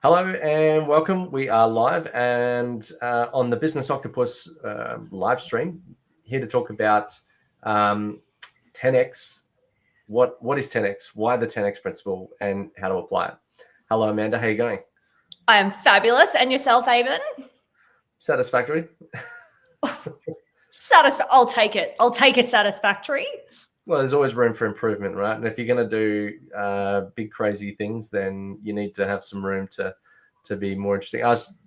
Hello and welcome. We are live and on the Business Octopus live stream, here to talk about 10x. What is 10x? Why the 10x principle and how to apply it? Hello, Amanda. How are you going? I am fabulous. And yourself, Aben? Satisfactory. I'll take it. I'll take a satisfactory. Well, there's always room for improvement, right? And if you're going to do big, crazy things, then you need to have some room to be more interesting. I was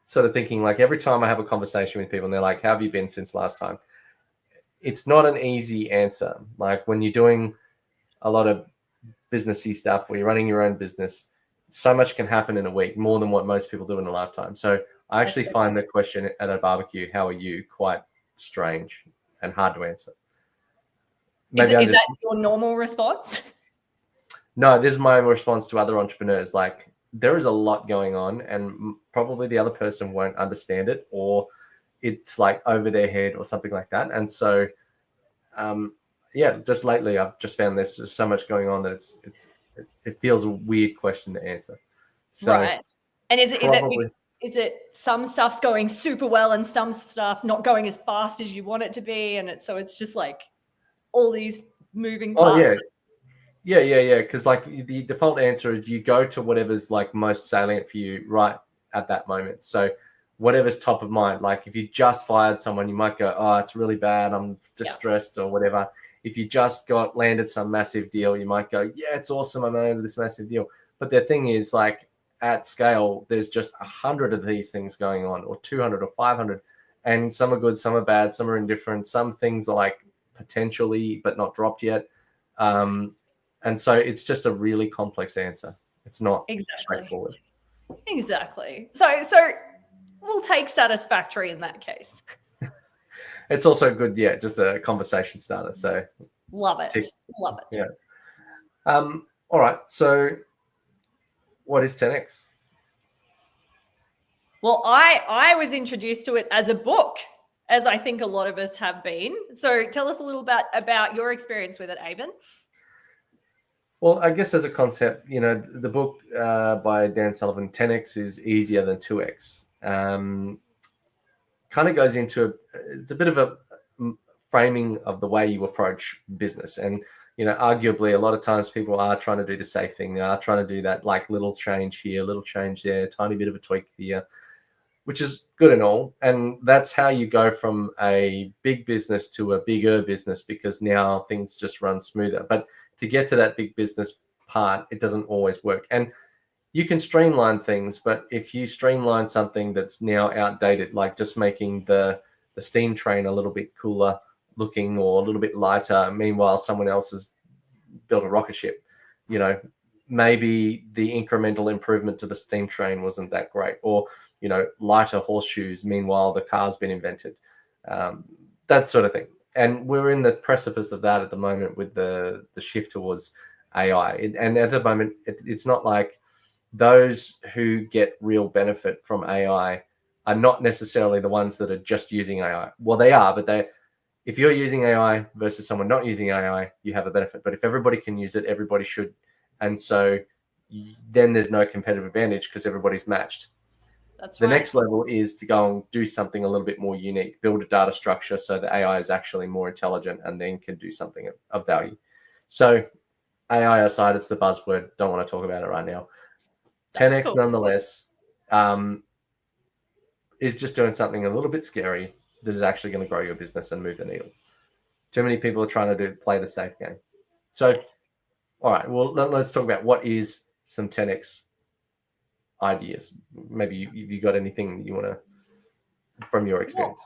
sort of thinking, like, every time I have a conversation with people and they're like, how have you been since last time? It's not an easy answer. Like when you're doing a lot of businessy stuff where you're running your own business, so much can happen in a week, more than what most people do in a lifetime. So I actually find the question at a barbecue, how are you, quite strange and hard to answer. Is that your normal response? No, this is my response to other entrepreneurs. Like, there is a lot going on and probably the other person won't understand it, or it's like over their head or something like that. And so, yeah, just lately I've just found there's just so much going on that it feels a weird question to answer. So right. And is it some stuff's going super well and some stuff not going as fast as you want it to be, and it's just like all these moving parts? Oh yeah. Because like the default answer is you go to whatever's like most salient for you right at that moment. So whatever's top of mind. Like if you just fired someone, you might go, oh, it's really bad, I'm distressed or whatever. If you just landed some massive deal, you might go, yeah, it's awesome, I'm landed this massive deal. But the thing is, like, at scale, there's just 100 of these things going on, or 200 or 500, and some are good, some are bad, some are indifferent, some things are like potentially but not dropped yet. And so it's just a really complex answer. It's not straightforward. Exactly. So we'll take satisfactory in that case. It's also good, yeah, just a conversation starter. So love it. Love it. Yeah. All right. So what is 10x? Well, I was introduced to it as a book, as I think a lot of us have been. So tell us a little bit about your experience with it, Aben. Well, I guess as a concept, the book by Dan Sullivan, 10x is easier than 2x. Kind of goes into it's a bit of a framing of the way you approach business. And, arguably a lot of times people are trying to do the safe thing. They are trying to do that, like, little change here, little change there, tiny bit of a tweak here, which is good and all. And that's how you go from a big business to a bigger business, because now things just run smoother. But to get to that big business part, it doesn't always work. And you can streamline things, but if you streamline something that's now outdated, like just making the steam train a little bit cooler looking or a little bit lighter, meanwhile someone else has built a rocket ship, maybe the incremental improvement to the steam train wasn't that great, or lighter horseshoes, meanwhile the car's been invented, that sort of thing. And we're in the precipice of that at the moment with the shift towards AI. And at the moment, it's not like those who get real benefit from AI are not necessarily the ones that are just using AI. Well, they are, but if you're using AI versus someone not using AI, you have a benefit. But if everybody can use it, everybody should. And so then there's no competitive advantage because everybody's matched. That's the next level is to go and do something a little bit more unique, build a data structure so the AI is actually more intelligent and then can do something of value. So AI aside, it's the buzzword. Don't want to talk about it right now. 10x cool. Nonetheless is just doing something a little bit scary that is actually going to grow your business and move the needle. Too many people are trying to play the safe game. So, all right, well, let's talk about what is some 10x ideas. Maybe you got anything you want to, from your experience?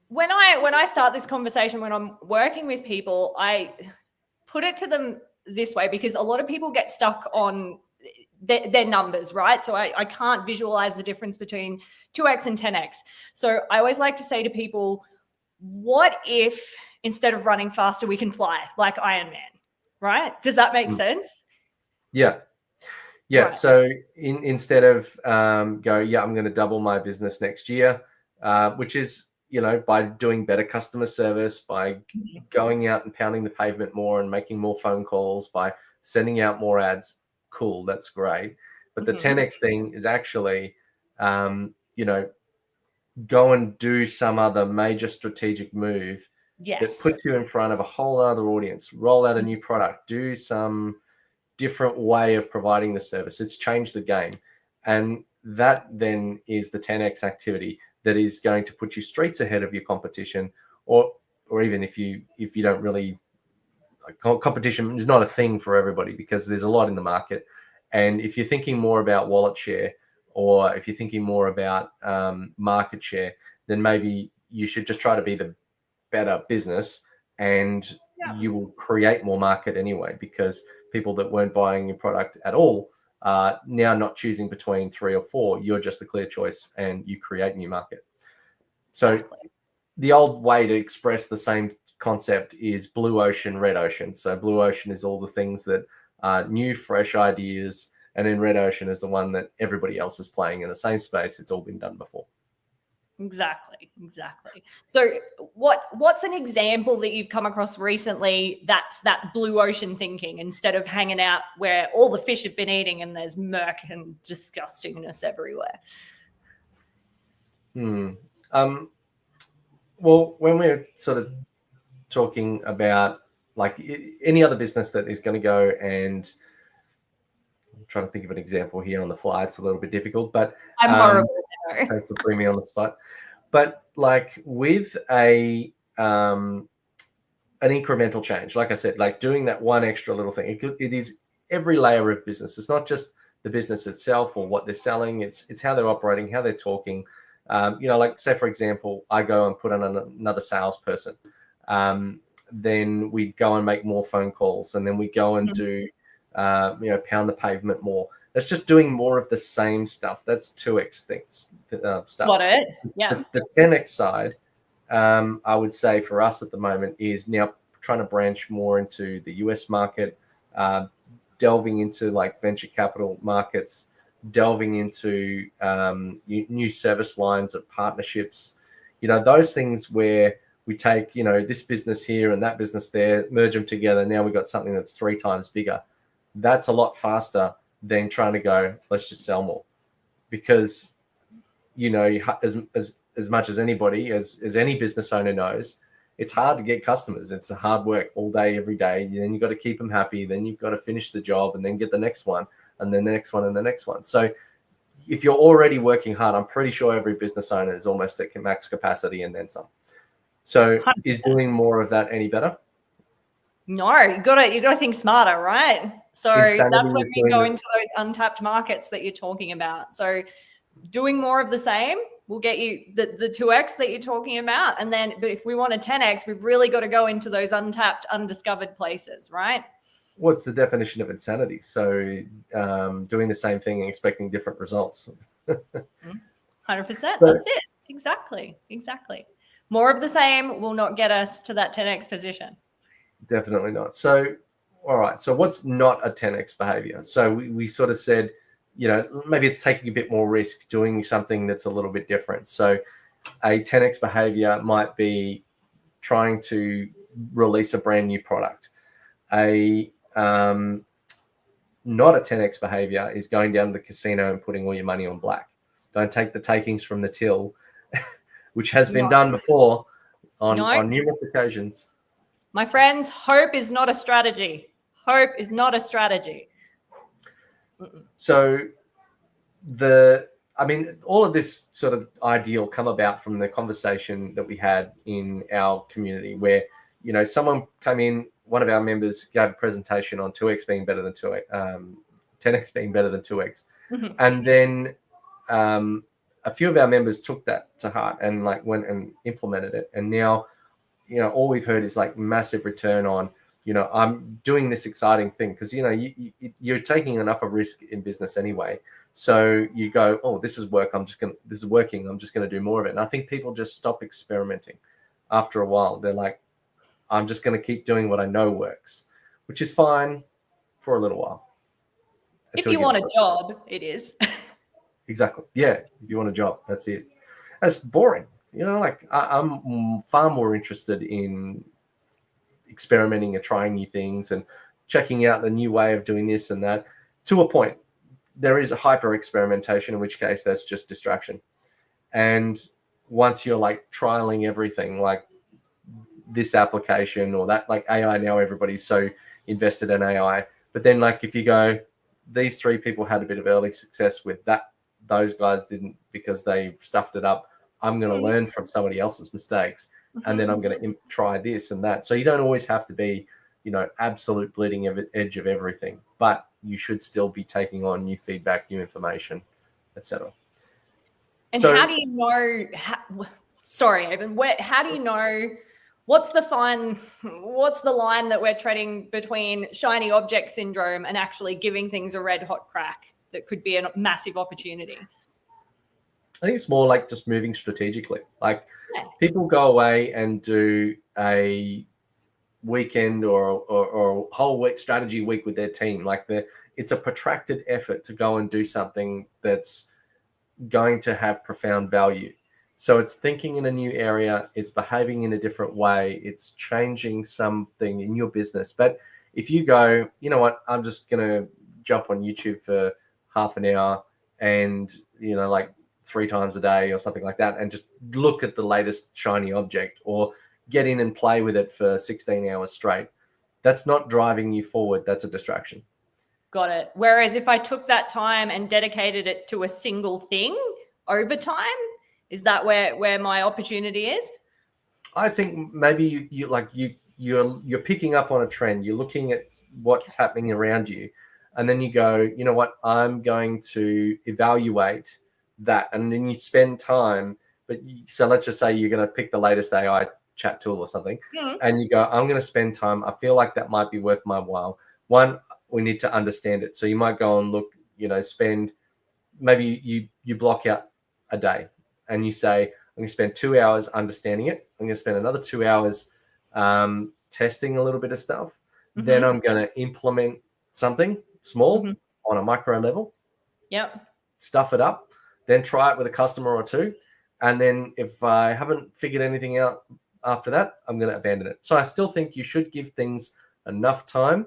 When I start this conversation, when I'm working with people, I put it to them this way, because a lot of people get stuck on their numbers, right? So I can't visualize the difference between 2x and 10x. So I always like to say to people, what if instead of running faster, we can fly like Iron Man, right? Does that make sense? Yeah. Right. So instead of I'm going to double my business next year, which is, by doing better customer service, by going out and pounding the pavement more and making more phone calls, by sending out more ads. Cool, that's great. But the 10x thing is actually, you know, go and do some other major strategic move that puts you in front of a whole other audience, roll out a new product, do some different way of providing the service. It's changed the game. And that then is the 10x activity that is going to put you streets ahead of your competition, or even if you don't really, competition is not a thing for everybody because there's a lot in the market. And if you're thinking more about wallet share, or if you're thinking more about market share, then maybe you should just try to be the better business, and you will create more market anyway, because people that weren't buying your product at all are now not choosing between 3 or 4. You're just the clear choice, and you create new market. So the old way to express the same concept is blue ocean, red ocean. So blue ocean is all the things that are new, fresh ideas, and then red ocean is the one that everybody else is playing in the same space. It's all been done before. Exactly. So what's an example that you've come across recently that's that blue ocean thinking, instead of hanging out where all the fish have been eating and there's murk and disgustingness everywhere? Well, when we're sort of talking about like any other business that is going to go, and I'm trying to think of an example here on the fly. It's a little bit difficult, but I'm horrible. Thanks for putting me on the spot. But like with an incremental change, like I said, like doing that one extra little thing, it is every layer of business. It's not just the business itself or what they're selling. It's how they're operating, how they're talking. Like say, for example, I go and put on another salesperson. Then we go and make more phone calls, and then we go and do, pound the pavement more. That's just doing more of the same stuff. That's 2x things stuff. Got it. Yeah. The 10x side, I would say for us at the moment, is now trying to branch more into the US market, delving into like venture capital markets, delving into new service lines of partnerships, those things where we take, this business here and that business there, merge them together. Now we've got something that's 3 times bigger. That's a lot faster than trying to go, let's just sell more. Because, as much as anybody, as any business owner knows, it's hard to get customers. It's a hard work all day, every day. And then you've got to keep them happy. Then you've got to finish the job and then get the next one, and then the next one and the next one. So if you're already working hard, I'm pretty sure every business owner is almost at max capacity and then some. So 100%. Is doing more of that any better? No, you gotta think smarter, right? So that's when we go into those untapped markets that you're talking about. So doing more of the same will get you the 2x that you're talking about. And then, but if we want a 10x, we've really got to go into those untapped, undiscovered places, right? What's the definition of insanity? So doing the same thing and expecting different results. 100%. That's it. Exactly. More of the same will not get us to that 10x position. Definitely not. So, all right. So what's not a 10x behavior? So we sort of said, maybe it's taking a bit more risk, doing something that's a little bit different. So a 10x behavior might be trying to release a brand new product. Not a 10x behavior is going down to the casino and putting all your money on black. Don't take the takings from the till, which has been done before on numerous occasions. My friends, hope is not a strategy. Hope is not a strategy. So all of this sort of ideal come about from the conversation that we had in our community where, someone came in, one of our members gave a presentation on 2x being better than 2x, 10x being better than 2x. Mm-hmm. And then a few of our members took that to heart and like went and implemented it. And now, all we've heard is like massive return on, I'm doing this exciting thing because, you're taking enough of risk in business anyway. So you go, oh, this is working. I'm just going to do more of it. And I think people just stop experimenting after a while. They're like, I'm just going to keep doing what I know works, which is fine for a little while. If you want a job, it is. Exactly. Yeah. If you want a job, that's it. That's boring. I'm far more interested in experimenting and trying new things and checking out the new way of doing this and that to a point. there is a hyper experimentation, in which case that's just distraction. And once you're like trialing everything, like this application or that, like AI now, everybody's so invested in AI. But then like if you go, these three people had a bit of early success with that, those guys didn't because they stuffed it up. I'm going to learn from somebody else's mistakes, and then I'm going to try this and that. So you don't always have to be, you know, absolute bleeding edge of everything, but you should still be taking on new feedback, new information, etc. And So how do you know? Sorry, Evan. How do you know? What's the line that we're treading between shiny object syndrome and actually giving things a red hot crack that could be a massive opportunity? I think it's more like just moving strategically. Like people go away and do a weekend or a whole week strategy week with their team. Like it's a protracted effort to go and do something that's going to have profound value. So it's thinking in a new area, it's behaving in a different way, it's changing something in your business. But if you go, you know what, I'm just going to jump on YouTube for half an hour and, you know, like 3 times a day or something like that, and just look at the latest shiny object or get in and play with it for 16 hours straight, that's not driving you forward. That's a distraction. Got it. Whereas if I took that time and dedicated it to a single thing over time, is that where my opportunity is? I think maybe you're picking up on a trend. You're looking at what's happening around you, and then you go, you know what, I'm going to evaluate that, and then you spend time. So let's just say you're going to pick the latest AI chat tool or something, and you go, I'm going to spend time. I feel like that might be worth my while. One, we need to understand it. So you might go and look, you know, maybe you block out a day and you say, I'm going to spend 2 hours understanding it. I'm going to spend another 2 hours testing a little bit of stuff. Then I'm going to implement something small on a micro level. Yep. Stuff it up, then try it with a customer or two. And then if I haven't figured anything out after that, I'm going to abandon it. So I still think you should give things enough time.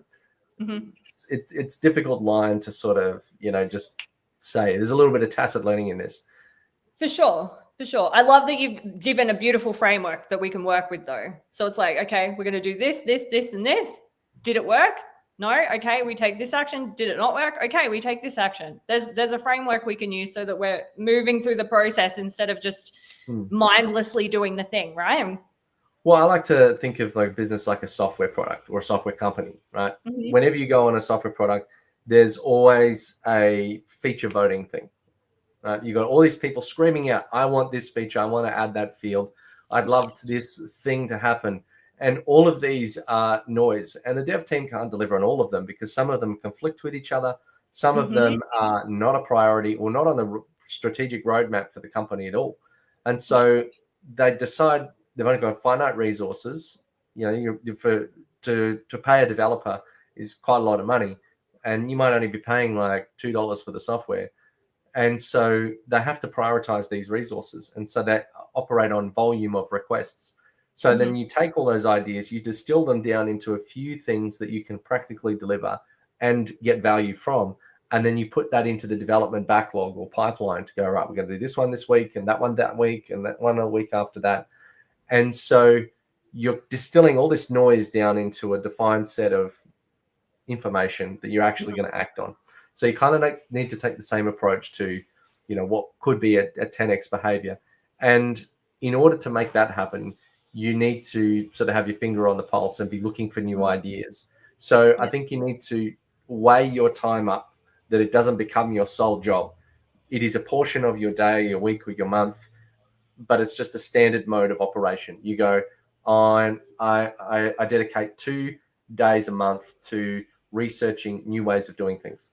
It's difficult line to sort of, you know, just say. There's a little bit of tacit learning in this. For sure. I love that you've given a beautiful framework that we can work with, though. So it's like, okay, we're going to do this, and this. Did it work? No. Okay, we take this action. Did it not work? Okay, we take this action. There's a framework we can use so that we're moving through the process instead of just mindlessly doing the thing, right? Well, I like to think of like business like a software product or a software company, right? Whenever you go on a software product, there's always a feature voting thing. You got all these people screaming out, I want this feature, I want to add that field, I'd love this thing to happen. And all of these are noise. And the dev team can't deliver on all of them because some of them conflict with each other. Some of them are not a priority or not on the strategic roadmap for the company at all. And so they decide they've only got finite resources. You know, to pay a developer is quite a lot of money. And you might only be paying like $2 for the software. And so they have to prioritize these resources. And so they operate on volume of requests. So then you take all those ideas, you distill them down into a few things that you can practically deliver and get value from. And then you put that into the development backlog or pipeline to go, right, we're going to do this one this week and that one that week and that one a week after that. And so you're distilling all this noise down into a defined set of information that you're actually going to act on. So you kind of need to take the same approach to, you know, what could be a 10x behavior. And in order to make that happen, you need to sort of have your finger on the pulse and be looking for new ideas. So I think you need to weigh your time up, that it doesn't become your sole job. It is a portion of your day, your week, or your month, but it's just a standard mode of operation. You go, I dedicate 2 days a month to researching new ways of doing things.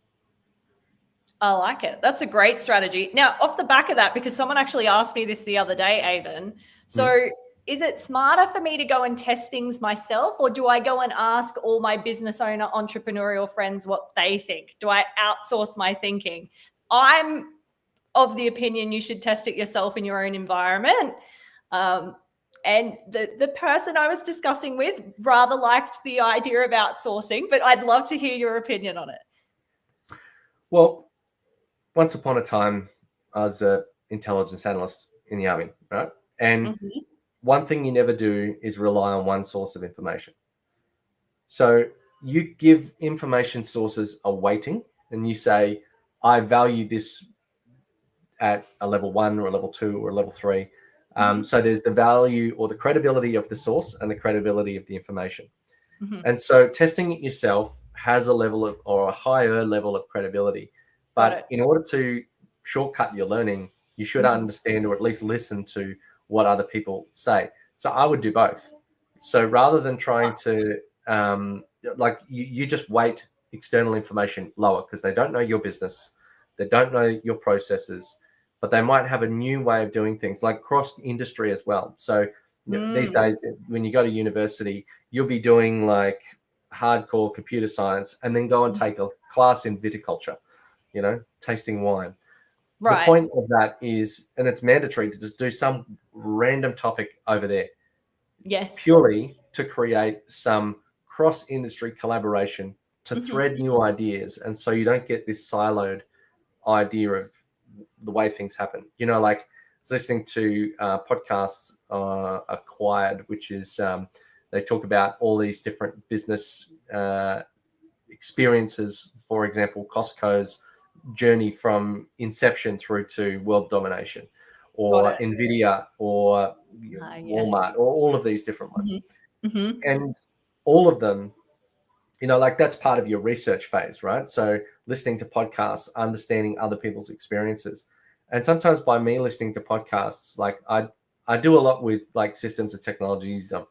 I like it. That's a great strategy. Now, off the back of that, because someone actually asked me this the other day, Avon. So is it smarter for me to go and test things myself, or do I go and ask all my business owner entrepreneurial friends what they think? Do I outsource my thinking? I'm of the opinion you should test it yourself in your own environment. And the person I was discussing with rather liked the idea of outsourcing, but I'd love to hear your opinion on it. Well, once upon a time, I was an intelligence analyst in the army, right? And one thing you never do is rely on one source of information. So you give information sources a weighting, and you say, I value this at a level 1 or a level 2 or a level 3. So there's the value or the credibility of the source and the credibility of the information. And so testing it yourself has a level of, or a higher level of credibility. But in order to shortcut your learning, you should understand or at least listen to what other people say. So I would do both. So rather than trying to, like you just weight external information lower because they don't know your business, they don't know your processes, but they might have a new way of doing things, like cross industry as well. So these days, when you go to university, you'll be doing like hardcore computer science and then go and take a class in viticulture, tasting wine. The point of that is, and it's mandatory to just do some random topic over there. Yes. Purely to create some cross-industry collaboration to thread new ideas. And so you don't get this siloed idea of the way things happen. Like I was listening to podcasts Acquired, which is they talk about all these different business experiences. For example, Costco's journey from inception through to world domination, or Nvidia, or Walmart, or all of these different ones. And all of them, like that's part of your research phase, right? So listening to podcasts, understanding other people's experiences. And sometimes by me listening to podcasts, like I do a lot with like systems and technologies. I've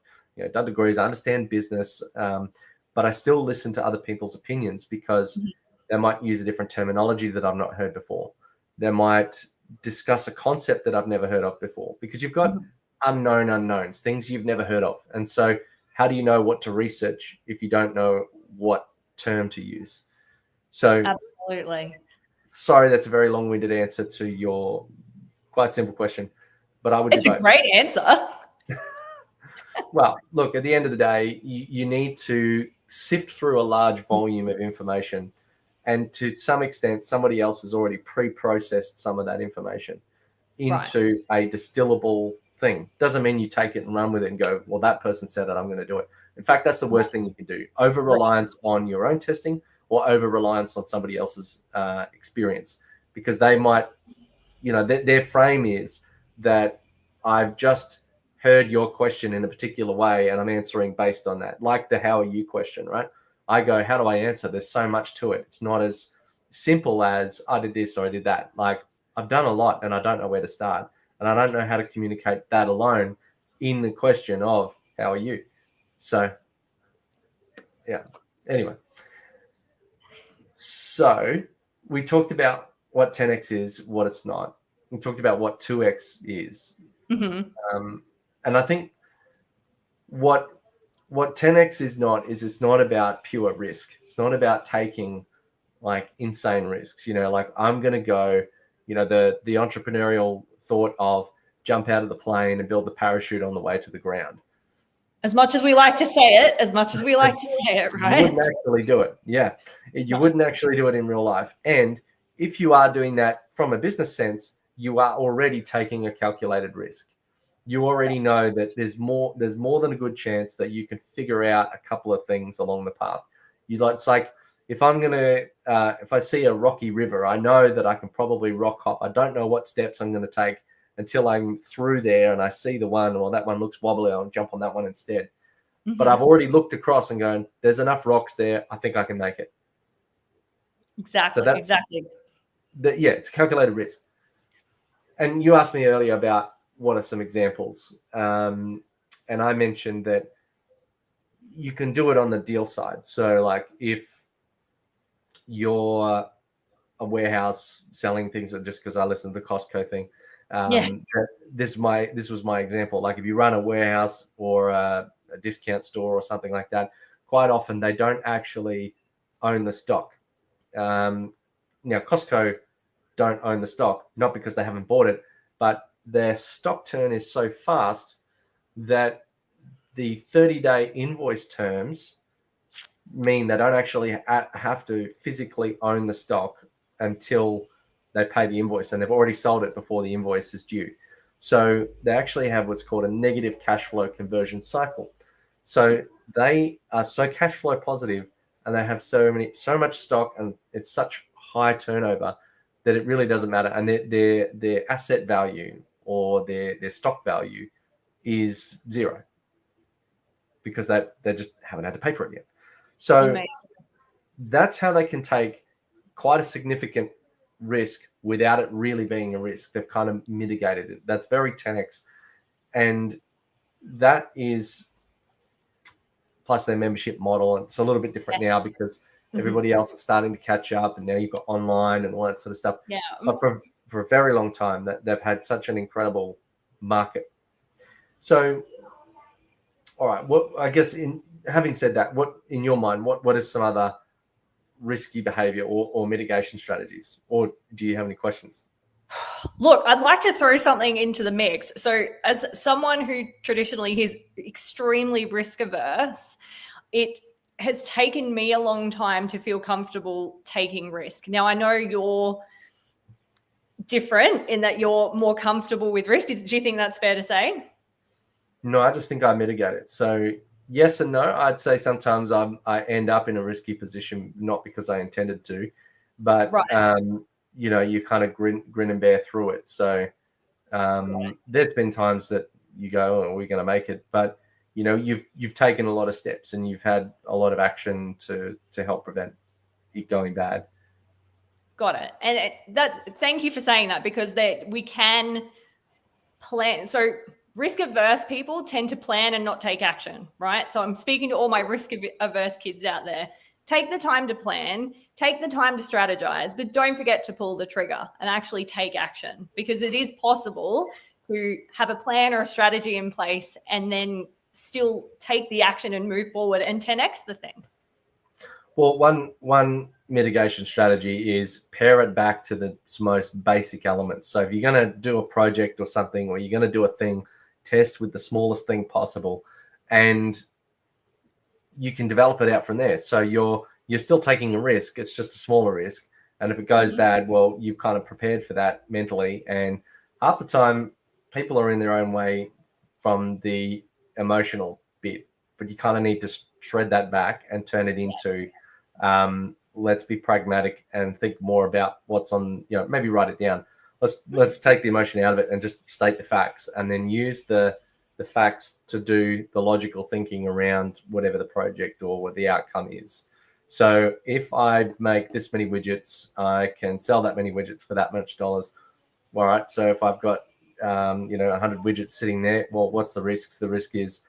done degrees, I understand business, but I still listen to other people's opinions because they might use a different terminology that I've not heard before. They might discuss a concept that I've never heard of before, because you've got unknown unknowns, things you've never heard of. And so how do you know what to research if you don't know what term to use? So absolutely. Sorry, that's a very long-winded answer to your quite simple question, but I would do both. It's a great answer. Well, look, at the end of the day, you need to sift through a large volume of information, and to some extent, somebody else has already pre-processed some of that information into a distillable thing. Doesn't mean you take it and run with it and go, well, that person said it, I'm going to do it. In fact, that's the worst thing you can do. Over-reliance on your own testing, or over-reliance on somebody else's experience, because they might, their frame is that I've just heard your question in a particular way and I'm answering based on that. Like the how are you question, right? I go, how do I answer? There's so much to it. It's not as simple as I did this or I did that. Like I've done a lot and I don't know where to start. And I don't know how to communicate that alone in the question of how are you? So, yeah. Anyway. So we talked about what 10x is, what it's not. We talked about what 2x is. And I think what 10x is not is, it's not about pure risk. It's not about taking like insane risks. Like I'm going to go, the entrepreneurial thought of jump out of the plane and build the parachute on the way to the ground. As much as we like to say it, right? You wouldn't actually do it. Yeah. You wouldn't actually do it in real life. And if you are doing that from a business sense, you are already taking a calculated risk. You already know that there's more than a good chance that you can figure out a couple of things along the path. It's like, if I see a rocky river, I know that I can probably rock hop. I don't know what steps I'm going to take until I'm through there and I see the one, or that one looks wobbly, I'll jump on that one instead. But I've already looked across and gone, there's enough rocks there, I think I can make it. Exactly. So it's a calculated risk. And you asked me earlier about what are some examples. And I mentioned that you can do it on the deal side. So like if you're a warehouse selling things, just because I listened to the Costco thing, this was my example. Like if you run a warehouse or a discount store or something like that, quite often they don't actually own the stock. Now Costco don't own the stock, not because they haven't bought it, but their stock turn is so fast that the 30-day invoice terms mean they don't actually have to physically own the stock until they pay the invoice, and they've already sold it before the invoice is due. So they actually have what's called a negative cash flow conversion cycle. So they are so cash flow positive, and they have so much stock, and it's such high turnover that it really doesn't matter. And their asset value or their stock value is zero, because they just haven't had to pay for it yet. So Amazing. that's how they can take quite a significant risk without it really being a risk. They've kind of mitigated it. That's very 10x. And that is plus their membership model. It's a little bit different now because everybody else is starting to catch up, and now you've got online and all that sort of stuff. Yeah. But for a very long time, that they've had such an incredible market. So, all right. What I guess, in having said that, what in your mind, what is some other risky behavior or mitigation strategies, or do you have any questions? Look, I'd like to throw something into the mix. So as someone who traditionally is extremely risk averse, it has taken me a long time to feel comfortable taking risk. Now, I know you're different in that you're more comfortable with risk. Do you think that's fair to say? No, I just think I mitigate it. So yes and no. I'd say sometimes I end up in a risky position, not because I intended to, but right. You kind of grin and bear through it. So there's been times that you go, "Oh, we're going to make it," but you've taken a lot of steps, and you've had a lot of action to help prevent it going bad. Got it. And thank you for saying that, because we can plan. So risk averse people tend to plan and not take action, right? So I'm speaking to all my risk averse kids out there. Take the time to plan, take the time to strategize, but don't forget to pull the trigger and actually take action, because it is possible to have a plan or a strategy in place and then still take the action and move forward and 10x the thing. Well, one mitigation strategy is pare it back to the most basic elements. So if you're going to do a project or something, or you're going to do a thing, test with the smallest thing possible, and you can develop it out from there. So you're still taking a risk. It's just a smaller risk. And if it goes bad, well, you've kind of prepared for that mentally. And half the time, people are in their own way from the emotional bit, but you kind of need to shred that back and turn it into let's be pragmatic and think more about what's on, maybe write it down. Let's take the emotion out of it and just state the facts, and then use the facts to do the logical thinking around whatever the project or what the outcome is. So if I make this many widgets, I can sell that many widgets for that much dollars. All right. So if I've got 100 widgets sitting there, well, what's the risks? The risk is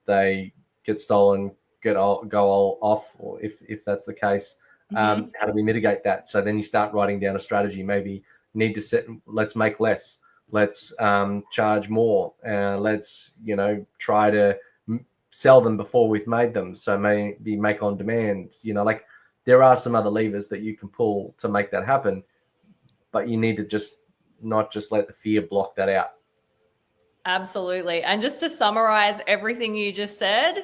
they get stolen, go all off, or if that's the case, how do we mitigate that? So then you start writing down a strategy. Maybe need to let's make less, let's charge more, let's try to sell them before we've made them. So maybe make on demand. Like there are some other levers that you can pull to make that happen, but you need to not just let the fear block that out. Absolutely. And just to summarize everything you just said,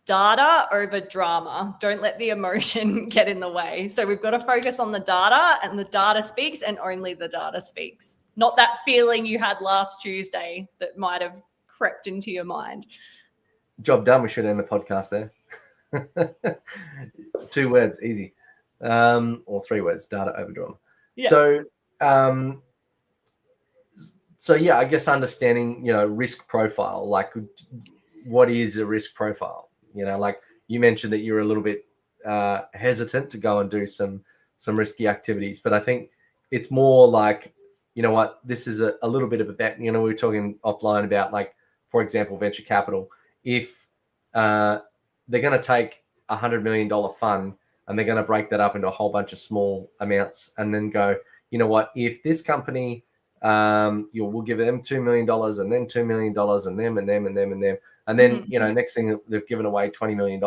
data over drama. Don't let the emotion get in the way. So we've got to focus on the data, and the data speaks, and only the data speaks. Not that feeling you had last Tuesday that might have crept into your mind. Job done. We should end the podcast there. 2 words, easy. Or 3 words, data over drama. Yeah. So yeah, I guess understanding, risk profile, like what is a risk profile? Like you mentioned that you're a little bit hesitant to go and do some risky activities, but I think it's more like, this is a little bit of a bet. We were talking offline about, like, for example, venture capital. If they're going to take $100 million fund and they're going to break that up into a whole bunch of small amounts and then go, if this company, we'll give them $2 million and then $2 million and them and them and them and them. And then, next thing they've given away $20 million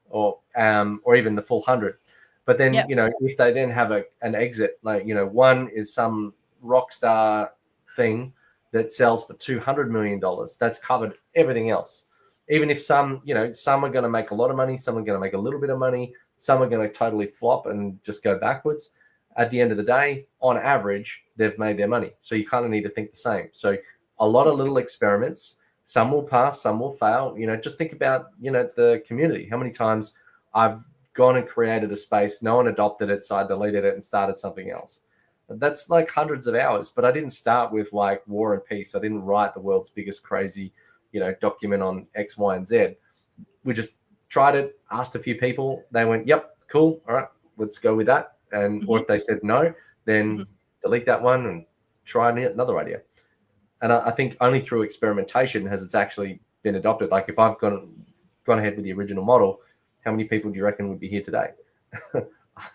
or even the full 100. But then, if they then have an exit, like, one is some rock star thing that sells for $200 million, that's covered everything else. Even if some are going to make a lot of money, some are going to make a little bit of money, some are going to totally flop and just go backwards. at the end of the day, on average, they've made their money. So you kind of need to think the same. So a lot of little experiments, some will pass, some will fail. Just think about, the community. How many times I've gone and created a space, no one adopted it, so I deleted it and started something else. That's like hundreds of hours, but I didn't start with like War and Peace. I didn't write the world's biggest crazy, document on X, Y, and Z. We just tried it, asked a few people. They went, yep, cool. All right, let's go with that. And or if they said no, then delete that one and try another idea. And I think only through experimentation has it's actually been adopted. Like if I've gone ahead with the original model, how many people do you reckon would be here today?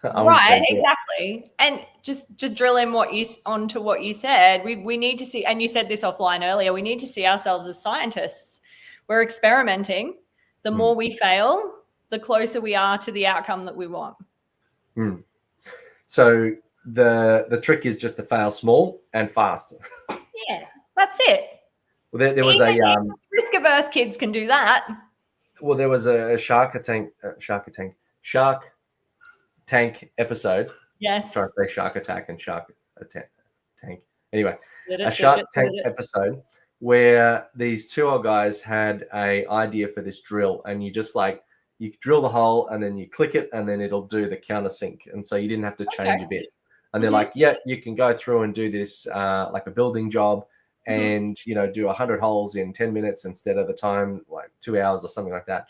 Right, exactly. And just drill in onto what you said. We need to see, and you said this offline earlier, we need to see ourselves as scientists. We're experimenting. The more we fail, the closer we are to the outcome that we want. So the trick is just to fail small and fast. Yeah, that's it. Well, there was risk-averse kids can do that. Well, there was a Shark Tank episode. Yes. Sorry, say Shark Attack and Shark Tank. Anyway, a Shark Tank episode where these two old guys had a idea for this drill, and you just you drill the hole and then you click it and then it'll do the countersink, and so you didn't have to change a bit. And they're like, yeah, you can go through and do this like a building job, and do 100 holes in 10 minutes instead of the time like 2 hours or something like that.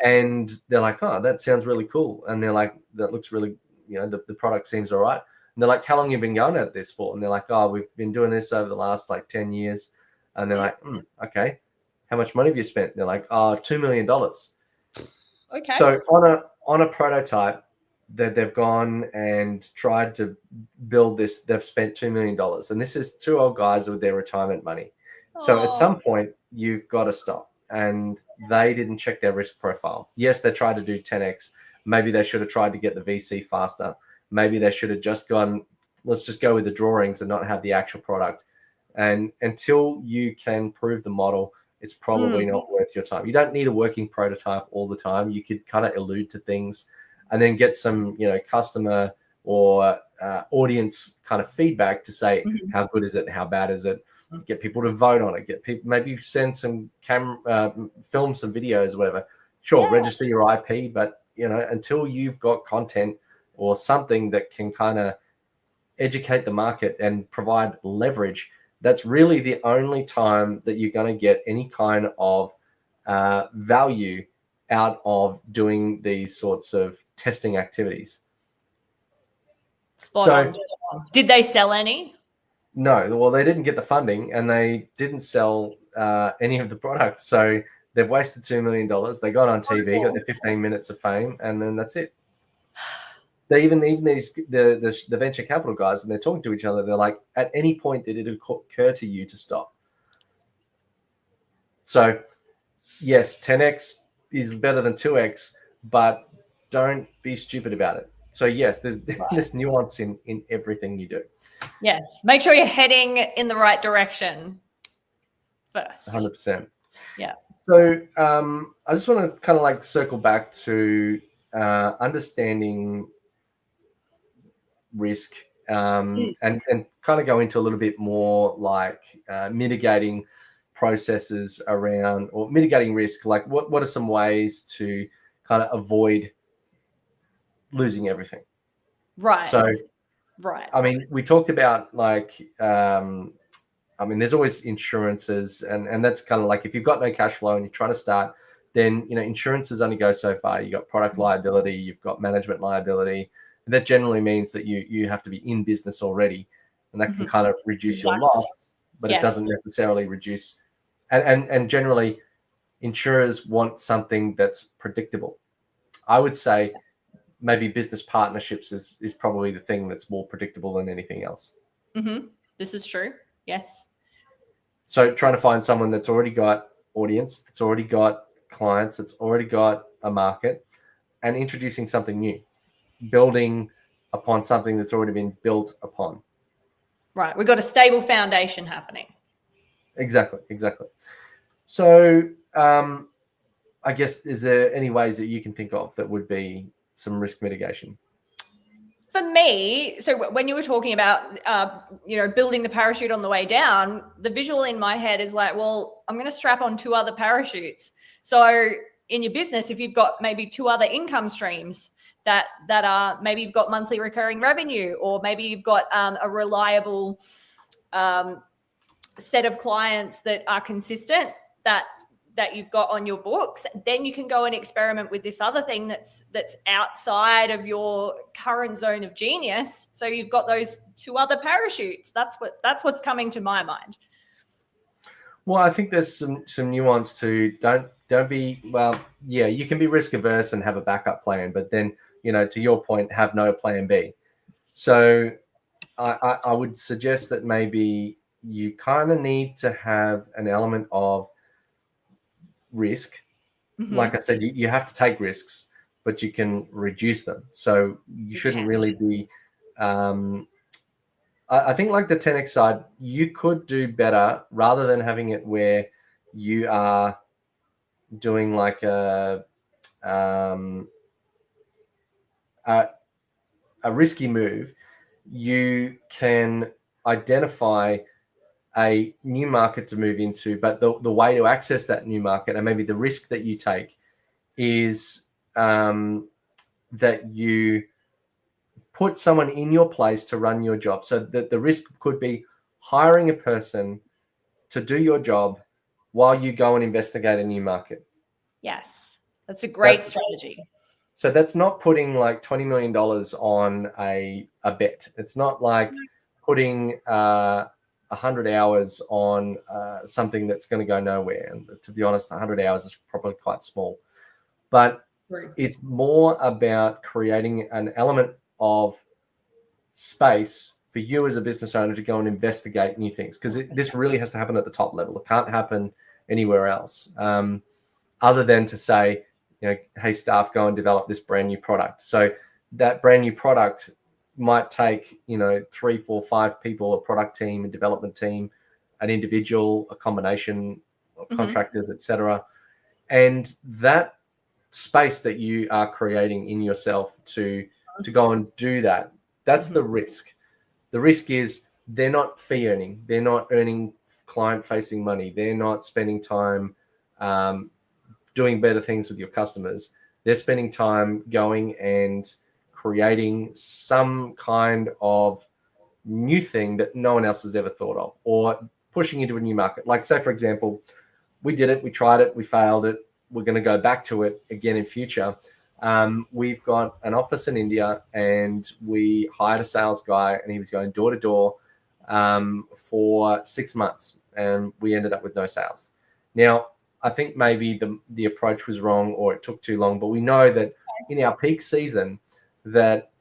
And they're like, oh, that sounds really cool. And they're like, that looks really, the product seems all right. And they're like, how long have you been going at this for? And they're like, oh, we've been doing this over the last like 10 years. And they're like, okay, how much money have you spent? And they're like, oh, $2 million. Okay. So on a prototype that they've gone and tried to build this, they've spent $2 million. And this is two old guys with their retirement money. So at some point, you've got to stop. And they didn't check their risk profile. Yes, they tried to do 10x. Maybe they should have tried to get the VC faster. Maybe they should have just gone, let's just go with the drawings and not have the actual product. And until you can prove the model, it's probably not worth your time. You don't need a working prototype all the time. You could kind of allude to things and then get some, customer or audience kind of feedback to say, how good is it? How bad is it? Get people to vote on it. Get people, maybe send some film some videos, whatever. Sure, register your IP, but until you've got content or something that can kind of educate the market and provide leverage, that's really the only time that you're going to get any kind of value out of doing these sorts of testing activities. Spot on. Did they sell any? No, well, they didn't get the funding and they didn't sell any of the products. So they've wasted $2 million. They got on TV, got their 15 minutes of fame, and then that's it. They even these the venture capital guys, and they're talking to each other. They're like, at any point did it occur to you to stop? So yes, 10x is better than 2x, but don't be stupid about it. So yes, there's this nuance in everything you do. Yes, make sure you're heading in the right direction first. 100%. Yeah. So I just want to kind of like circle back to understanding risk and kind of go into a little bit more like mitigating processes around or mitigating risk. Like what are some ways to kind of avoid losing everything? Right. So, right. I mean, we talked about like, there's always insurances and that's kind of like if you've got no cash flow and you're trying to start, then, insurances only go so far. You've got product liability, you've got management liability. And that generally means that you have to be in business already, and that can kind of reduce your loss, but it doesn't necessarily reduce. And generally, insurers want something that's predictable. I would say maybe business partnerships is probably the thing that's more predictable than anything else. This is true. Yes. So trying to find someone that's already got audience, that's already got clients, that's already got a market, and introducing something new. Building upon something that's already been built upon. Right. We've got a stable foundation happening. Exactly. So I guess, is there any ways that you can think of that would be some risk mitigation? For me, so when you were talking about, building the parachute on the way down, the visual in my head is like, well, I'm going to strap on 2 other parachutes. So in your business, if you've got maybe 2 other income streams that are, maybe you've got monthly recurring revenue, or maybe you've got a reliable set of clients that are consistent, that you've got on your books, then you can go and experiment with this other thing that's outside of your current zone of genius. So you've got those 2 other parachutes. That's what's coming to my mind. Well, I think there's some nuance to don't be, well, yeah, you can be risk averse and have a backup plan, but then, to your point, have no plan B. So I would suggest that maybe you kind of need to have an element of risk. Like I said, you have to take risks, but you can reduce them. So you shouldn't really be, I think like the 10x side, you could do better rather than having it where you are doing like a risky move. You can identify a new market to move into, but the way to access that new market, and maybe the risk that you take, is that you put someone in your place to run your job. So that the risk could be hiring a person to do your job while you go and investigate a new market. Yes, that's a great strategy. So that's not putting like $20 million on a bet. It's not like putting 100 hours on something that's going to go nowhere. And to be honest, 100 hours is probably quite small. But it's more about creating an element of space for you as a business owner to go and investigate new things, because this really has to happen at the top level. It can't happen anywhere else, other than to say, hey, staff, go and develop this brand new product. So that brand new product might take 3, 4, 5 people, a product team, a development team, an individual, a combination of contractors, etc. And that space that you are creating in yourself to go and do that, that's the risk. The risk is they're not fee earning, they're not earning client facing money, they're not spending time doing better things with your customers. They're spending time going and creating some kind of new thing that no one else has ever thought of, or pushing into a new market. Like, say, for example, we did it, we tried it, we failed it, we're going to go back to it again in future. We've got an office in India, and we hired a sales guy, and he was going door to door for 6 months, and we ended up with no sales. Now, I think maybe the approach was wrong, or it took too long, but we know that in our peak season that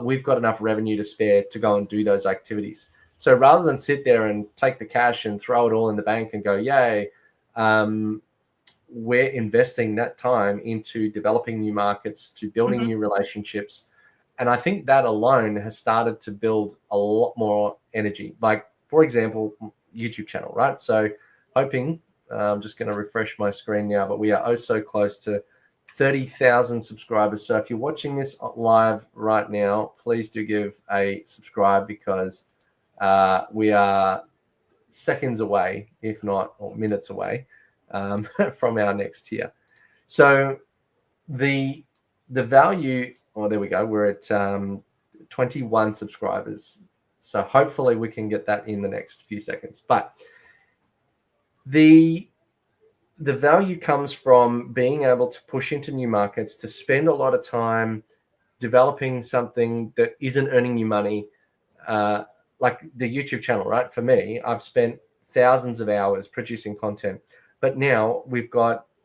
we've got enough revenue to spare to go and do those activities. So rather than sit there and take the cash and throw it all in the bank and go, yay, we're investing that time into developing new markets, to building new relationships. And I think that alone has started to build a lot more energy. Like, for example, YouTube channel, right? So hoping, I'm just going to refresh my screen now, but we are oh so close to 30,000 subscribers. So if you're watching this live right now, please do give a subscribe, because we are seconds away, if not or minutes away, from our next tier. So the value, oh, there we go. We're at 21 subscribers. So hopefully we can get that in the next few seconds. But the value comes from being able to push into new markets, to spend a lot of time developing something that isn't earning you money, like the YouTube channel, right? For me, I've spent thousands of hours producing content, but now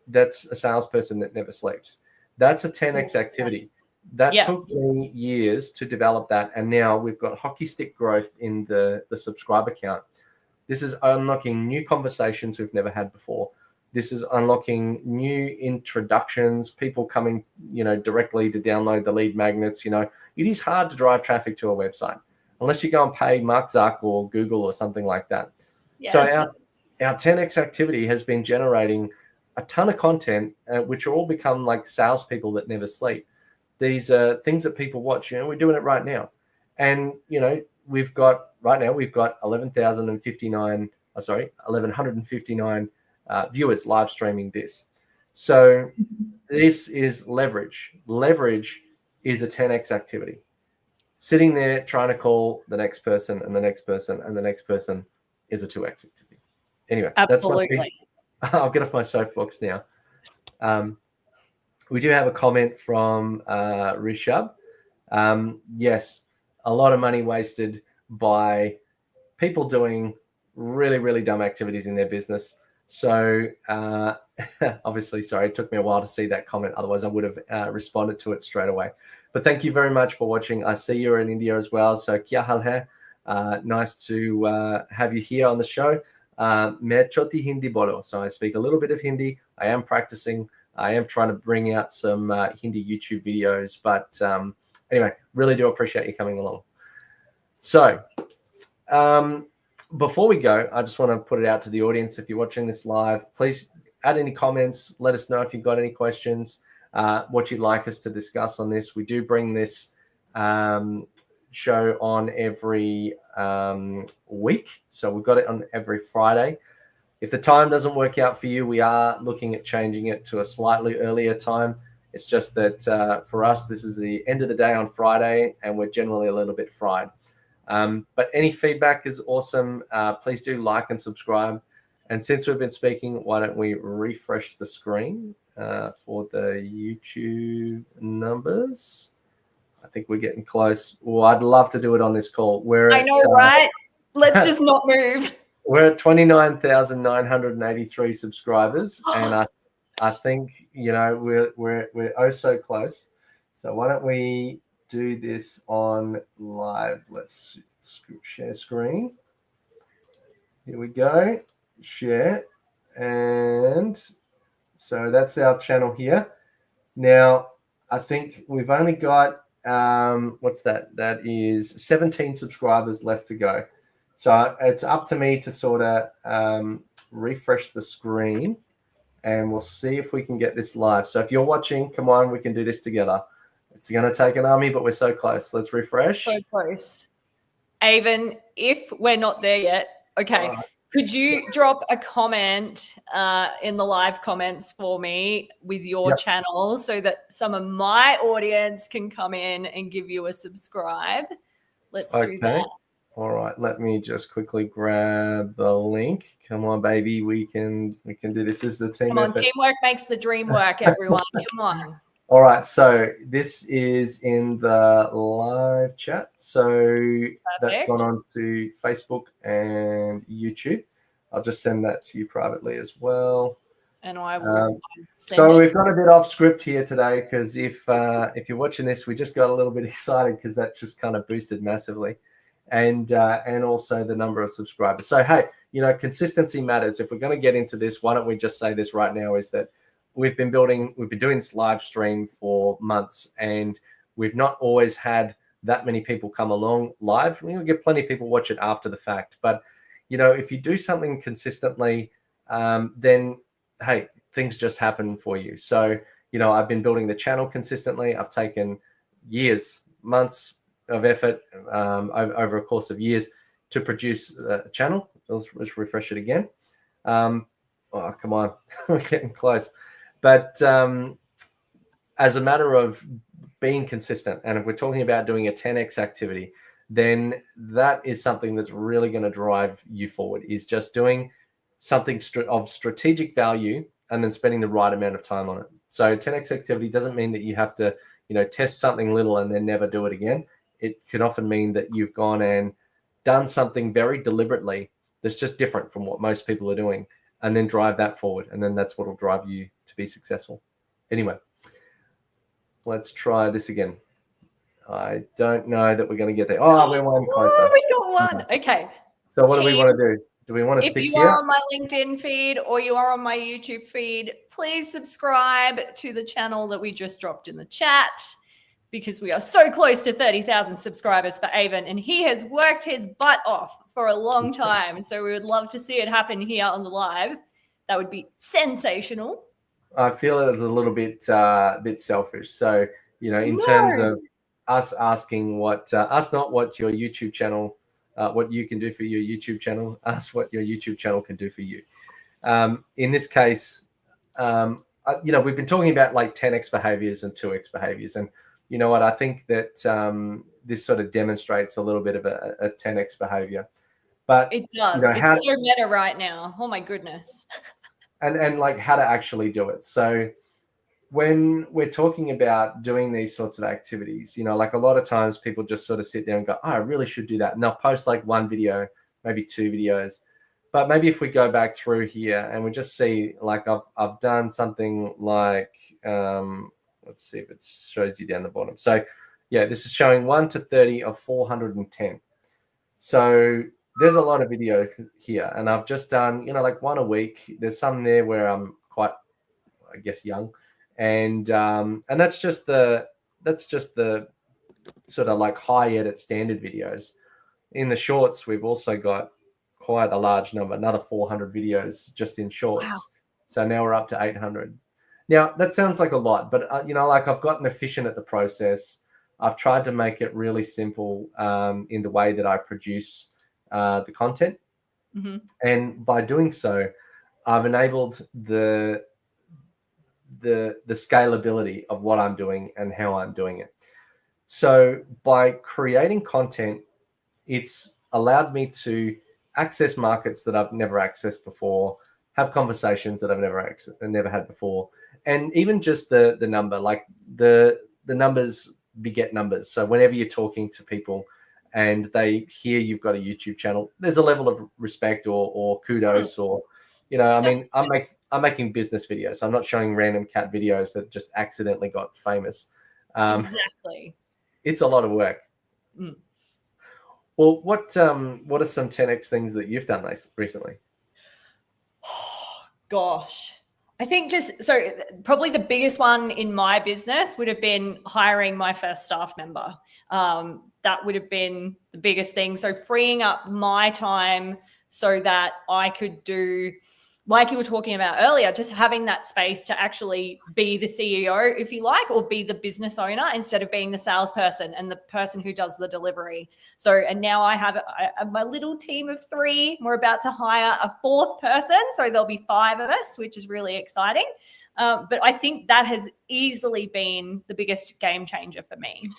that's a salesperson that never sleeps. That's a 10x activity. That took me years to develop that, and now we've got hockey stick growth in the subscriber count. This is unlocking new conversations we've never had before. This is unlocking new introductions, people coming, directly to download the lead magnets. It is hard to drive traffic to a website unless you go and pay Mark Zuck or Google or something like that. Yes. So our 10x activity has been generating a ton of content, which are all become like salespeople that never sleep. These are things that people watch. We're doing it right now. And, we've got 1159 viewers live streaming this. So this is leverage. Leverage is a 10x activity. Sitting there trying to call the next person and the next person and the next person is a 2x activity. Anyway, Absolutely. I'll get off my soapbox now. We do have a comment from Rishabh. Yes, a lot of money wasted by people doing really, really dumb activities in their business. So obviously, sorry, it took me a while to see that comment. Otherwise, I would have responded to it straight away. But thank you very much for watching. I see you're in India as well. So kya hal hai? Nice to have you here on the show. Main choti Hindi bolo. So I speak a little bit of Hindi. I am practicing. I am trying to bring out some Hindi YouTube videos. But anyway, really do appreciate you coming along. So before we go, I just want to put it out to the audience. If you're watching this live, please add any comments. Let us know if you've got any questions, what you'd like us to discuss on this. We do bring this show on every week. So we've got it on every Friday. If the time doesn't work out for you, we are looking at changing it to a slightly earlier time. It's just that for us, this is the end of the day on Friday, and we're generally a little bit fried. But any feedback is awesome. Please do like and subscribe. And since we've been speaking, why don't we refresh the screen for the YouTube numbers? I think we're getting close. Well, I'd love to do it on this call. I know, right? Let's just not move. We're at 29,983 subscribers, and I think we're oh so close. So why don't we do this on live? Let's share screen. Here we go. Share, and so that's our channel here. Now I think we've only got what's that? That is 17 subscribers left to go. So it's up to me to sort of refresh the screen, and we'll see if we can get this live. So if you're watching, come on, we can do this together. It's going to take an army, but we're so close. Let's refresh. So close. Avon, if we're not there yet, okay, could you drop a comment in the live comments for me with your channel so that some of my audience can come in and give you a subscribe? Let's do that. All right, let me just quickly grab the link. Come on, baby, we can do this. This is the team effort. Teamwork makes the dream work, everyone. Come on. All right, so this is in the live chat. So that's gone on to Facebook and YouTube. I'll just send that to you privately as well. And I will. So we've got a bit off script here today because if you're watching this, we just got a little bit excited because that just kind of boosted massively. And also the number of subscribers. So, hey, consistency matters. If we're going to get into this, why don't we just say this right now, is that we've been doing this live stream for months, and we've not always had that many people come along live. We get plenty of people watch it after the fact. But, if you do something consistently, then, hey, things just happen for you. So, I've been building the channel consistently. I've taken years, months of effort over a course of years to produce a channel. Let's refresh it again. Oh, come on. We're getting close. But as a matter of being consistent, and if we're talking about doing a 10x activity, then that is something that's really going to drive you forward, is just doing something of strategic value and then spending the right amount of time on it. So 10x activity doesn't mean that you have to, test something little and then never do it again. It can often mean that you've gone and done something very deliberately that's just different from what most people are doing, and then drive that forward. And then that's what will drive you to be successful. Anyway, let's try this again. I don't know that we're going to get there. Oh, we're one closer. Oh, we got one. Okay. So what do we want to do? Do we want to stick here? If you are on my LinkedIn feed or you are on my YouTube feed, please subscribe to the channel that we just dropped in the chat, because we are so close to 30,000 subscribers for Avon, and he has worked his butt off for a long time. So we would love to see it happen here on the live. That would be sensational. I feel it's a little bit selfish. So, in terms of us asking us not what your YouTube channel, what you can do for your YouTube channel, ask what your YouTube channel can do for you. In this case, we've been talking about like 10x behaviors and 2x behaviors, and you know what? I think that this sort of demonstrates a little bit of a 10x behavior. But it does. You know, it's so meta right now. Oh my goodness. And like how to actually do it. So when we're talking about doing these sorts of activities, you know, like a lot of times people just sort of sit there and go, oh, I really should do that. And they'll post like one video, maybe 2 videos. But maybe if we go back through here and we just see, like I've done something like, let's see if it shows you down the bottom. So yeah, this is showing 1 to 30 of 410. So there's a lot of videos here, and I've just done, you know, like 1 a week. There's some there where I'm quite, I guess, young, and that's just the sort of like high edit standard videos. In the shorts, we've also got quite a large number, another 400 videos just in shorts. Wow. So now we're up to 800. Now that sounds like a lot, but you know, like I've gotten efficient at the process. I've tried to make it really simple in the way that I produce the content. Mm-hmm. And by doing so, I've enabled the scalability of what I'm doing and how I'm doing it. So by creating content, it's allowed me to access markets that I've never accessed before, have conversations that I've never had before, and even just the number, like the numbers beget numbers. So whenever you're talking to people and they hear you've got a YouTube channel, there's a level of respect or kudos, or, you know, I mean, I'm making business videos. I'm not showing random cat videos that just accidentally got famous. Exactly. It's a lot of work. Mm. Well, what are some 10x things that you've done recently? Gosh. I think probably the biggest one in my business would have been hiring my first staff member. That would have been the biggest thing. So freeing up my time so that I could do, like you were talking about earlier, just having that space to actually be the CEO, if you like, or be the business owner instead of being the salesperson and the person who does the delivery. So, and now I have my little team of 3. We're about to hire a 4th person. So there'll be 5 of us, which is really exciting. But I think that has easily been the biggest game changer for me.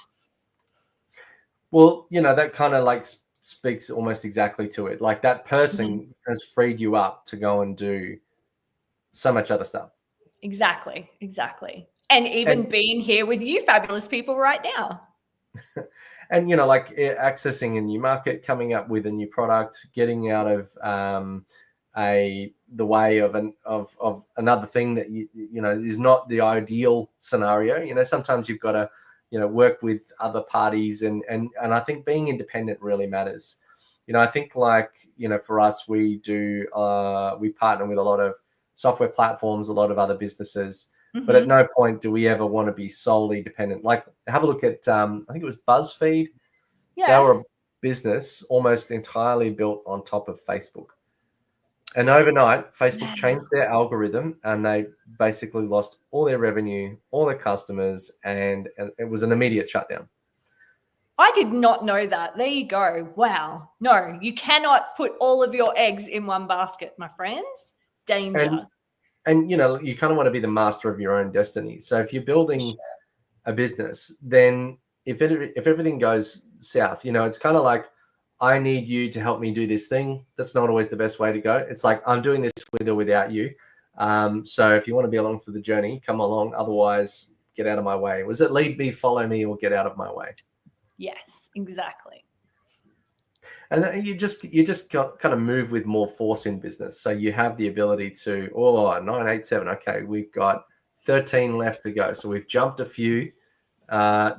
Well, you know, that kind of like speaks almost exactly to it. Like that person has freed you up to go and do so much other stuff. Exactly. And even being here with you fabulous people right now. And, you know, like accessing a new market, coming up with a new product, getting out of the way of another thing that you know is not the ideal scenario. You know, sometimes you've got to, you know, work with other parties, and I think being independent really matters. You know, I think, like, you know, for us, we partner with a lot of software platforms, a lot of other businesses, but at no point do we ever want to be solely dependent. Like, have a look at I think it was BuzzFeed. Yeah. They were a business almost entirely built on top of Facebook. And overnight, Facebook changed their algorithm, and they basically lost all their revenue, all their customers, and it was an immediate shutdown. I did not know that. There you go. Wow. No, you cannot put all of your eggs in one basket, my friends. Danger. And you know, you kind of want to be the master of your own destiny. So if you're building a business, then if everything goes south, you know, it's kind of like, I need you to help me do this thing. That's not always the best way to go. It's like, I'm doing this with or without you. So if you want to be along for the journey, come along. Otherwise, get out of my way. Was it lead me, follow me, or get out of my way? Yes, exactly. And you just got kind of move with more force in business. So you have the ability to, 987. Okay, we've got 13 left to go. So we've jumped a few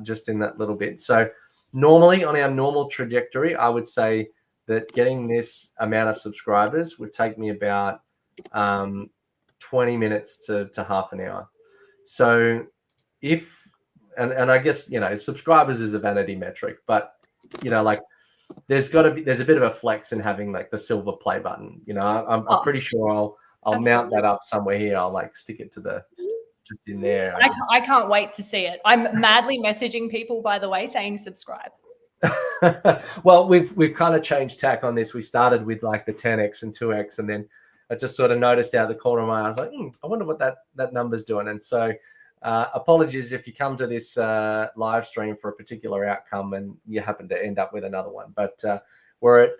just in that little bit. So normally, on our normal trajectory, I would say that getting this amount of subscribers would take me about 20 minutes to half an hour. So and I guess, you know, subscribers is a vanity metric, but, you know, like there's a bit of a flex in having like the silver play button. You know, I'm pretty sure I'll mount that up somewhere here. I'll like stick it to just in there. I can't wait to see it. I'm madly messaging people, by the way, saying subscribe. Well, we've kind of changed tack on this. We started with like the 10x and 2x, and then I just sort of noticed out the corner of my eye, I was like, I wonder what that number's doing. And so apologies if you come to this live stream for a particular outcome and you happen to end up with another one. But we're at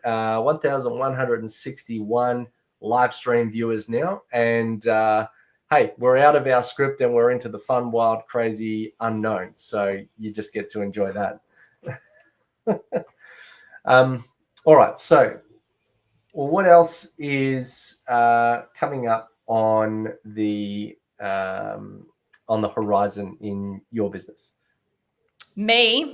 1,161 live stream viewers now. And hey, we're out of our script and we're into the fun, wild, crazy unknown. So you just get to enjoy that. All right. So what else is coming up on the horizon in your business?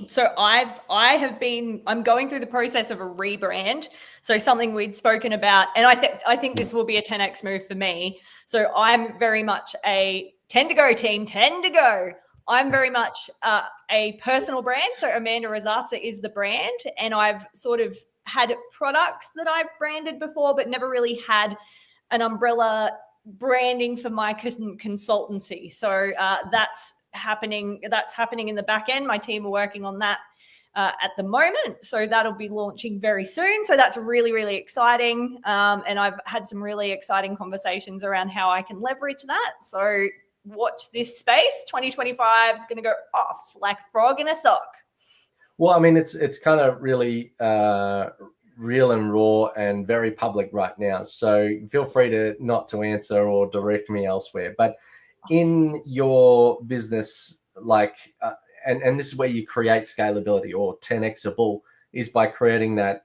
So I'm going through the process of a rebrand. So something we'd spoken about, and I think this will be a 10x move for me. So I'm very much a 10 to go team, 10 to go. I'm very much a personal brand. So Amanda Rosazza is the brand, and I've sort of had products that I've branded before, but never really had an umbrella branding for my consultancy. So that's happening in the back end. My team are working on that at the moment, so that'll be launching very soon. So that's really, really exciting, and I've had some really exciting conversations around how I can leverage that. So watch this space. 2025 is going to go off like frog in a sock. Well, I mean, it's kind of really real and raw and very public right now, so feel free to not to answer or direct me elsewhere. But in your business, like, and this is where you create scalability, or 10xable is by creating that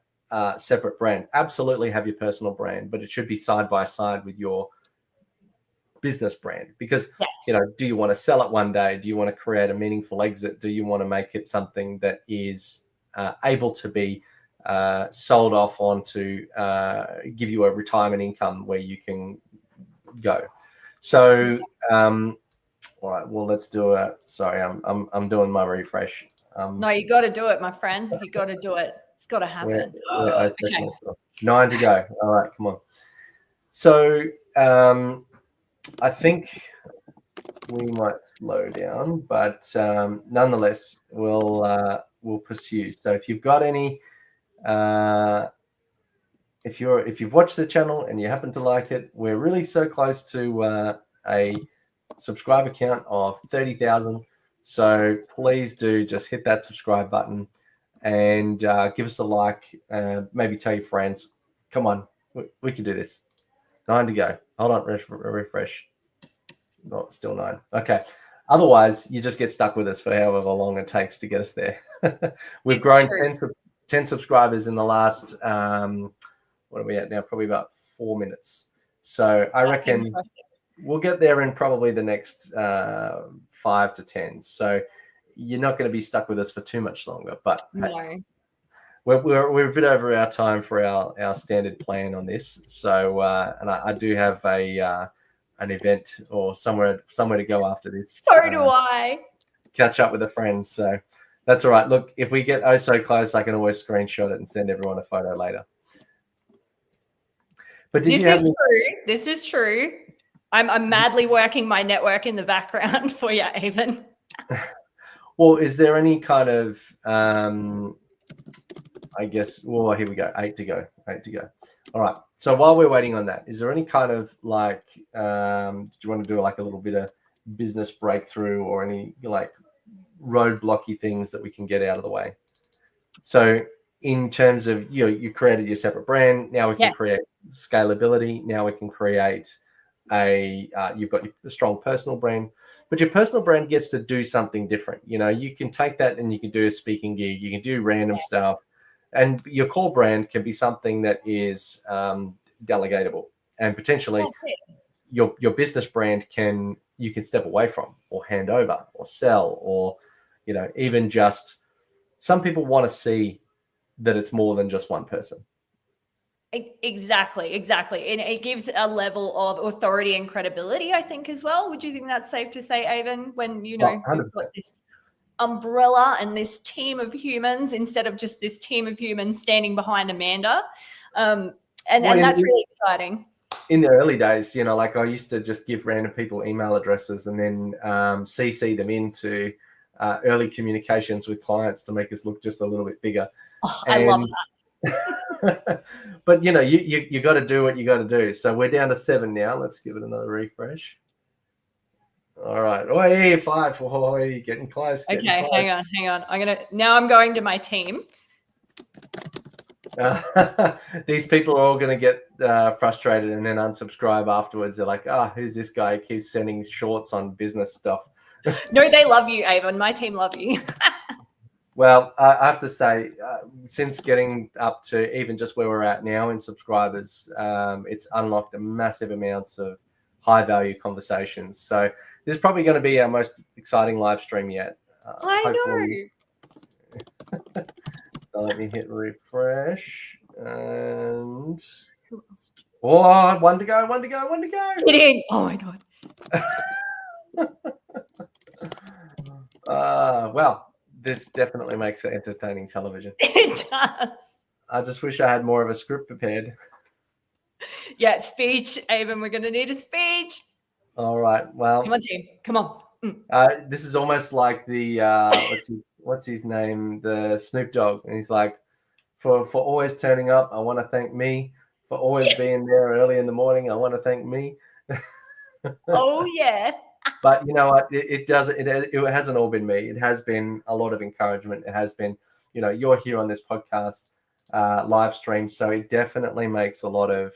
separate brand. Absolutely have your personal brand, but it should be side by side with your business brand, because yes. Do you want to sell it one day? Do you want to create a meaningful exit? Do you want to make it something that is able to be sold off on to give you a retirement income where you can go? So all right, well, let's do a sorry, I'm doing my refresh. No, you got to do it, my friend. You got to do it. It's got to happen. Okay. 9 to go. All right, come on. So I think we might slow down, but nonetheless, we'll pursue. So if you've got any, if you've watched the channel and you happen to like it, we're really so close to a subscriber count of 30,000. So please do just hit that subscribe button and give us a like. Maybe tell your friends. Come on, we can do this. 9 to go. Hold on, refresh. No, still 9. Okay. Otherwise, you just get stuck with us for however long it takes to get us there. We've grown 10 subscribers in the last, what are we at now? Probably about 4 minutes. So I reckon we'll get there in probably the next 5 to 10. So you're not going to be stuck with us for too much longer. But no. Hey, we're a bit over our time for our standard plan on this. So and I do have an event or somewhere to go after this. So do I. Catch up with a friend. So that's all right. Look, if we get so close, I can always screenshot it and send everyone a photo later. But This is true. I'm madly working my network in the background for you, Avon. Well, is there any kind of I guess, well, here we go. 8 to go. All right. So while we're waiting on that, is there any kind of like, do you want to do like a little bit of business breakthrough or any like roadblocky things that we can get out of the way? So in terms of, you created your separate brand. Now we can create scalability. Now we can create you've got your strong personal brand, but your personal brand gets to do something different. You can take that and you can do a speaking gig. You can do random stuff. And your core brand can be something that is delegatable, and potentially your business brand you can step away from or hand over or sell, or even just, some people want to see that it's more than just one person. Exactly. And it gives a level of authority and credibility, I think, as well. Would you think that's safe to say, Avon, when you've got this umbrella and this team of humans instead of just this team of humans standing behind Amanda, and that's really exciting. in the early days, you know, like I used to just give random people email addresses and then CC them into early communications with clients to make us look just a little bit bigger. Oh, I love that. But, you know, you got to do what you got to do. So we're down to 7 now. Let's give it another refresh. All right. Oh, hey, 5. Oh, getting close. Getting okay, close. hang on. I'm going to my team. These people are all going to get frustrated and then unsubscribe afterwards. They're like, who's this guy who keeps sending shorts on business stuff? No, they love you, Avon. My team love you. Well, I have to say, since getting up to even just where we're at now in subscribers, it's unlocked a massive amounts of high value conversations. So this is probably going to be our most exciting live stream yet. I know. So let me hit refresh and one to go. Kidding. Oh my God. Well, this definitely makes for entertaining television. It does. I just wish I had more of a script prepared. Yeah, speech, Avon. We're going to need a speech. All right. Well, come on, team. Come on. This is almost like the what's his name, the Snoop Dogg, and he's like, for always turning up, I want to thank me. For always being there early in the morning, I want to thank me. Oh yeah. But you know what? It hasn't all been me. It has been a lot of encouragement. It has been, you know, you're here on this podcast live stream, so it definitely makes a lot of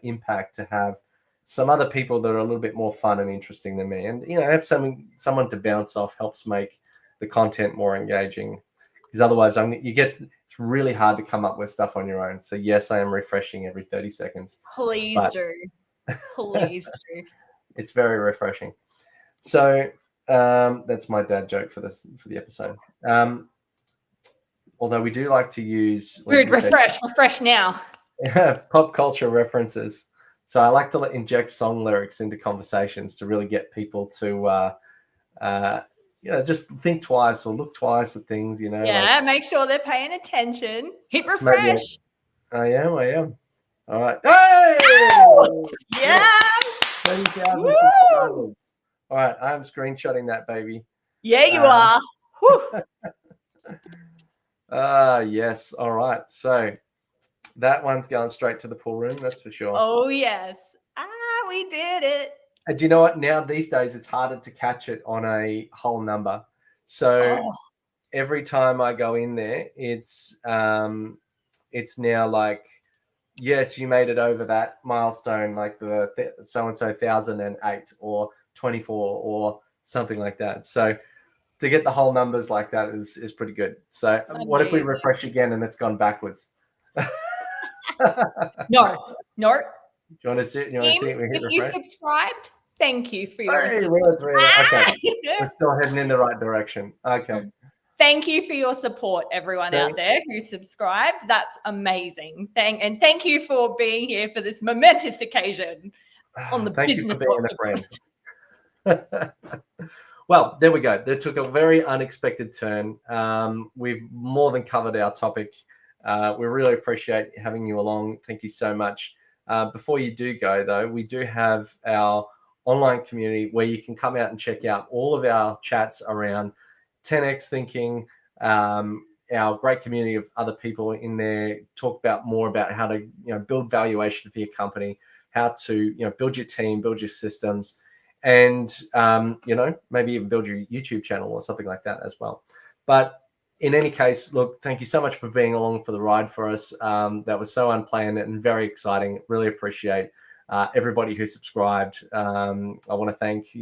impact to have some other people that are a little bit more fun and interesting than me, and you know, have someone to bounce off helps make the content more engaging. Because otherwise, it's really hard to come up with stuff on your own. So yes, I am refreshing every 30 seconds. Please do. Please do. It's very refreshing. So that's my dad joke for the episode. Although we do like to use refresh now. Pop culture references. So I like to inject song lyrics into conversations to really get people to you know, just think twice or look twice at things, you know. Yeah, make sure they're paying attention. Hit refresh. I am. All right. Hey! Yeah. 30,000 subscribers. All right, I'm screenshotting that, baby. Yeah, you are. Yes. All right. So that one's going straight to the pool room, that's for sure. Oh, yes. We did it. And do you know what? Now, these days, it's harder to catch it on a whole number. So every time I go in there, it's now like, yes, you made it over that milestone, like the so-and-so 1008 or 24 or something like that. So to get the whole numbers like that is pretty good. So what if we refresh again and it's gone backwards? No. Do you want to see it? If you subscribed, thank you for your support. Okay. We're still heading in the right direction. Okay. Thank you for your support, everyone out there who subscribed. That's amazing. Thank you for being here for this momentous occasion on the Thank business. You for being a friend. Well, there we go. That took a very unexpected turn. We've more than covered our topic. We really appreciate having you along. Thank you so much. Before you do go, though, we do have our online community where you can come out and check out all of our chats around 10x thinking, our great community of other people in there, talk more about how to build valuation for your company, how to build your team, build your systems, and maybe even build your YouTube channel or something like that as well. But in any case, look, thank you so much for being along for the ride for us. That was so unplanned and very exciting. Really appreciate everybody who subscribed. I want to thank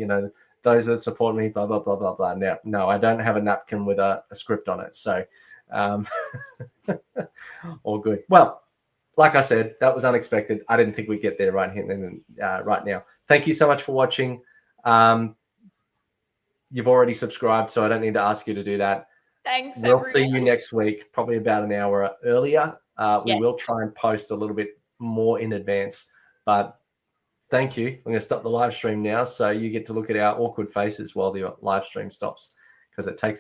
those that support me, blah, blah, blah, blah, blah. Now, no, I don't have a napkin with a script on it. So all good. Well, like I said, that was unexpected. I didn't think we'd get there right here and right now. Thank you so much for watching. You've already subscribed, so I don't need to ask you to do that. Thanks, We'll see you next week, probably about an hour earlier. We will try and post a little bit more in advance, but thank you. I'm going to stop the live stream now, so you get to look at our awkward faces while the live stream stops, because it takes